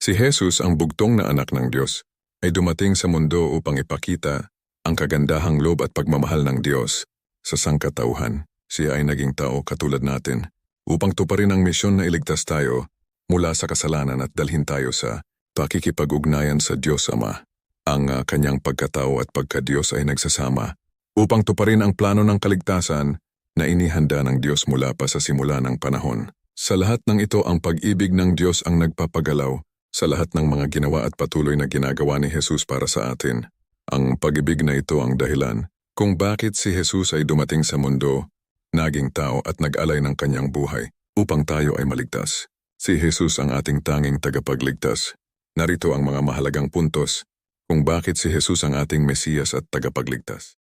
Si Jesus, ang bugtong na anak ng Diyos, ay dumating sa mundo upang ipakita ang kagandahang loob at pagmamahal ng Diyos sa sangkatauhan. Siya ay naging tao katulad natin upang tuparin ang misyon na iligtas tayo mula sa kasalanan at dalhin tayo sa pakikipag-ugnayan sa Diyos Ama. Ang kanyang pagkatao at pagka-Diyos ay nagsasama upang tuparin ang plano ng kaligtasan na inihanda ng Diyos mula pa sa simula ng panahon. Sa lahat ng ito, ang pag-ibig ng Diyos ang nagpapagalaw sa lahat ng mga ginawa at patuloy na ginagawa ni Jesus para sa atin. Ang pag-ibig na ito ang dahilan kung bakit si Jesus ay dumating sa mundo, naging tao at nag-alay ng kanyang buhay upang tayo ay maligtas. Si Jesus ang ating tanging tagapagligtas. Narito ang mga mahalagang puntos kung bakit si Jesus ang ating Mesiyas at tagapagligtas.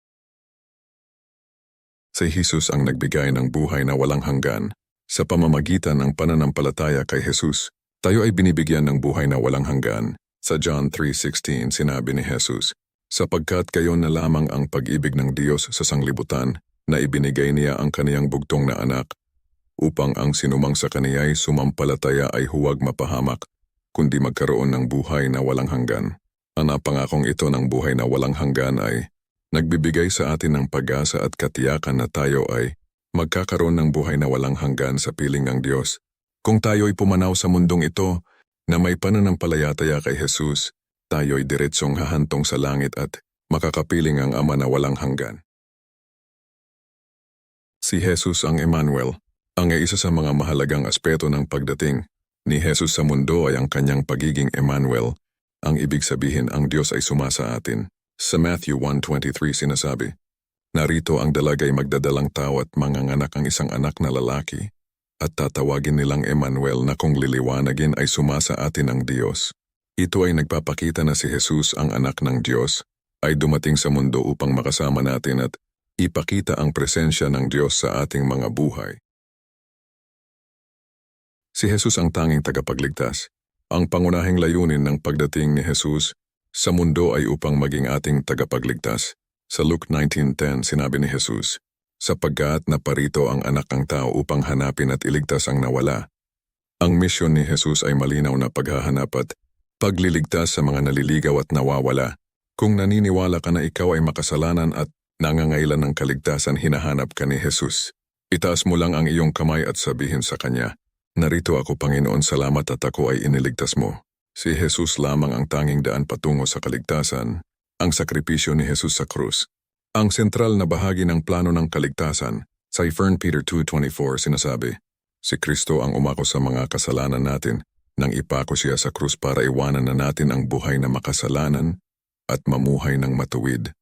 Si Jesus ang nagbigay ng buhay na walang hanggan. Sa pamamagitan ng pananampalataya kay Jesus, tayo ay binibigyan ng buhay na walang hanggan. Sa John 3:16 sinabi ni Jesus, "Sapagkat kayo na lamang ang pag-ibig ng Diyos sa sanglibutan, na ibinigay niya ang kaniyang bugtong na anak, upang ang sinumang sa kaniya'y sumampalataya ay huwag mapahamak, kundi magkaroon ng buhay na walang hanggan." Ang napangakong ito ng buhay na walang hanggan ay nagbibigay sa atin ng pag-asa at katiyakan na tayo ay magkakaroon ng buhay na walang hanggan sa piling ng Diyos. Kung tayo'y pumanaw sa mundong ito na may pananampalataya kay Jesus, tayo'y diretsong hahantong sa langit at makakapiling ang Ama na walang hanggan. Si Jesus ang Emmanuel. Ang isa sa mga mahalagang aspeto ng pagdating ni Jesus sa mundo ay ang kanyang pagiging Emmanuel. Ang ibig sabihin, ang Diyos ay sumasa atin. Sa Matthew 1:23 sinasabi, "Narito ang dalagay magdadalang tao at manganganak ang isang anak na lalaki, at tatawagin nilang Emmanuel na kung liliwanagin ay sumasa atin ang Diyos." Ito ay nagpapakita na si Jesus, ang anak ng Diyos, ay dumating sa mundo upang makasama natin at ipakita ang presensya ng Diyos sa ating mga buhay. Si Jesus ang tanging tagapagligtas. Ang pangunahing layunin ng pagdating ni Jesus sa mundo ay upang maging ating tagapagligtas. Sa Luke 19:10 sinabi ni Jesus, "Sapagkat naparito ang anak ng tao upang hanapin at iligtas ang nawala." Ang misyon ni Jesus ay malinaw na paghahanap at pagliligtas sa mga naliligaw at nawawala. Kung naniniwala ka na ikaw ay makasalanan at nangangailan ng kaligtasan, hinahanap ka ni Jesus. Itaas mo lang ang iyong kamay at sabihin sa Kanya, "Narito ako, Panginoon, salamat at ako ay iniligtas mo." Si Jesus lamang ang tanging daan patungo sa kaligtasan, ang sakripisyo ni Jesus sa krus. Ang sentral na bahagi ng plano ng kaligtasan. Sa 1 Peter 2:24 sinasabi, "Si Kristo ang umako sa mga kasalanan natin, nang ipako siya sa krus para iwanan na natin ang buhay na makasalanan at mamuhay ng matuwid.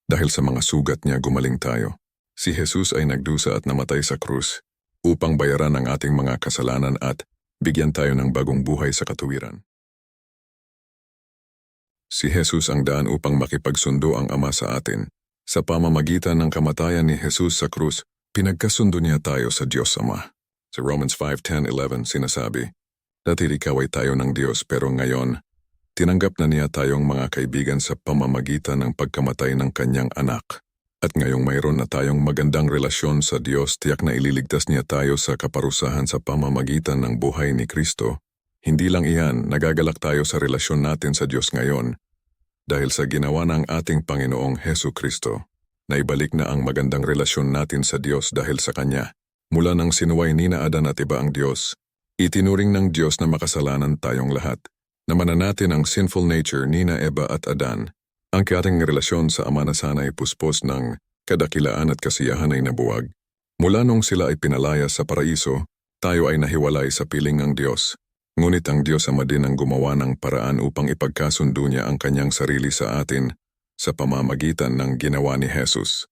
Dahil sa mga sugat niya gumaling tayo." Si Jesus ay nagdusa at namatay sa krus upang bayaran ang ating mga kasalanan at bigyan tayo ng bagong buhay sa katuwiran. Si Jesus ang daan upang makipagsundo ang Ama sa atin. Sa pamamagitan ng kamatayan ni Jesus sa krus, pinagkasundo niya tayo sa Diyos Ama. Sa Romans 5:10-11 sinasabi, "Dati ikaw ay tayo ng Diyos, pero ngayon, tinanggap na niya tayong mga kaibigan sa pamamagitan ng pagkamatay ng kanyang anak. At ngayong mayroon na tayong magandang relasyon sa Diyos, tiyak na ililigtas niya tayo sa kaparusahan sa pamamagitan ng buhay ni Kristo." Hindi lang iyan, nagagalak tayo sa relasyon natin sa Diyos ngayon dahil sa ginawa ng ating Panginoong Hesu Kristo. Naibalik na ang magandang relasyon natin sa Diyos dahil sa Kanya. Mula nang sinuway nina Adan at iba ang Diyos, itinuring ng Diyos na makasalanan tayong lahat. Namanan natin ang sinful nature nina Eva at Adan. Ang ating relasyon sa Ama na sana ay puspos ng kadakilaan at kasiyahan ay nabuwag. Mula nung sila ay pinalaya sa paraiso, tayo ay nahiwalay sa piling ng Diyos. Ngunit ang Diyos Ama din ang gumawa ng paraan upang ipagkasundo niya ang kanyang sarili sa atin sa pamamagitan ng ginawa ni Jesus.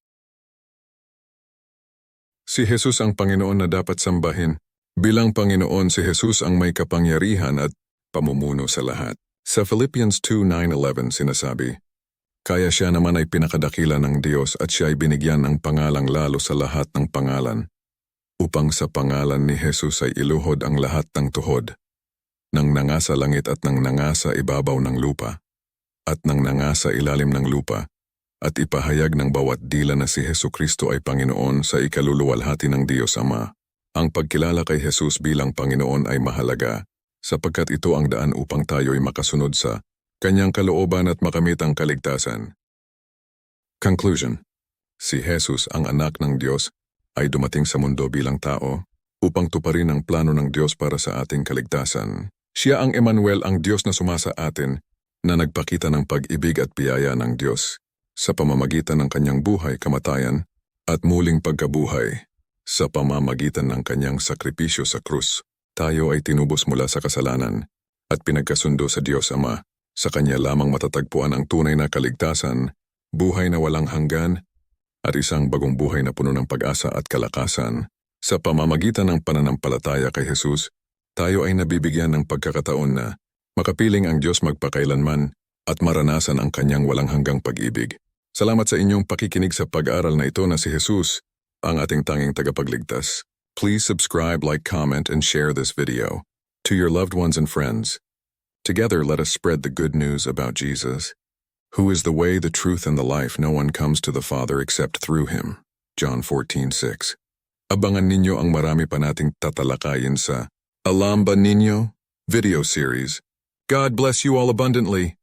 Si Jesus ang Panginoon na dapat sambahin. Bilang Panginoon, si Jesus ang may kapangyarihan at pamumuno sa lahat. Sa Philippians 2:9-11 sinasabi, "Kaya siya naman ay pinakadakila ng Diyos at siya ay binigyan ng pangalang lalo sa lahat ng pangalan, upang sa pangalan ni Jesus ay iluhod ang lahat ng tuhod, nang nangasa langit at nang nangasa ibabaw ng lupa, at nang nangasa ilalim ng lupa, at ipahayag ng bawat dila na si Jesucristo ay Panginoon sa ikaluluwalhati ng Diyos Ama." Ang pagkilala kay Jesus bilang Panginoon ay mahalaga sapagkat ito ang daan upang tayo'y makasunod sa kanyang kalooban at makamit ang kaligtasan. Conclusion. Si Jesus, ang anak ng Diyos, ay dumating sa mundo bilang tao upang tuparin ang plano ng Diyos para sa ating kaligtasan. Siya ang Emmanuel, ang Diyos na sumasa atin, na nagpakita ng pag-ibig at biyaya ng Diyos sa pamamagitan ng kanyang buhay, kamatayan, at muling pagkabuhay. Sa pamamagitan ng kanyang sakripisyo sa krus, tayo ay tinubos mula sa kasalanan at pinagkasundo sa Diyos Ama. Sa kanya lamang matatagpuan ang tunay na kaligtasan, buhay na walang hanggan, at isang bagong buhay na puno ng pag-asa at kalakasan. Sa pamamagitan ng pananampalataya kay Jesus, tayo ay nabibigyan ng pagkakataon na makapiling ang Diyos magpakailanman at maranasan ang kanyang walang hanggang pag-ibig. Salamat sa inyong pakikinig sa pag-aaral na ito na si Jesus, ang ating tanging tagapagligtas. Please subscribe, like, comment, and share this video to your loved ones and friends. Together, let us spread the good news about Jesus, who is the way, the truth, and the life. No one comes to the Father except through him. John 14:6. Abangan ninyo ang marami pa nating tatalakayin sa Alam Ba Ninyo video series. God bless you all abundantly.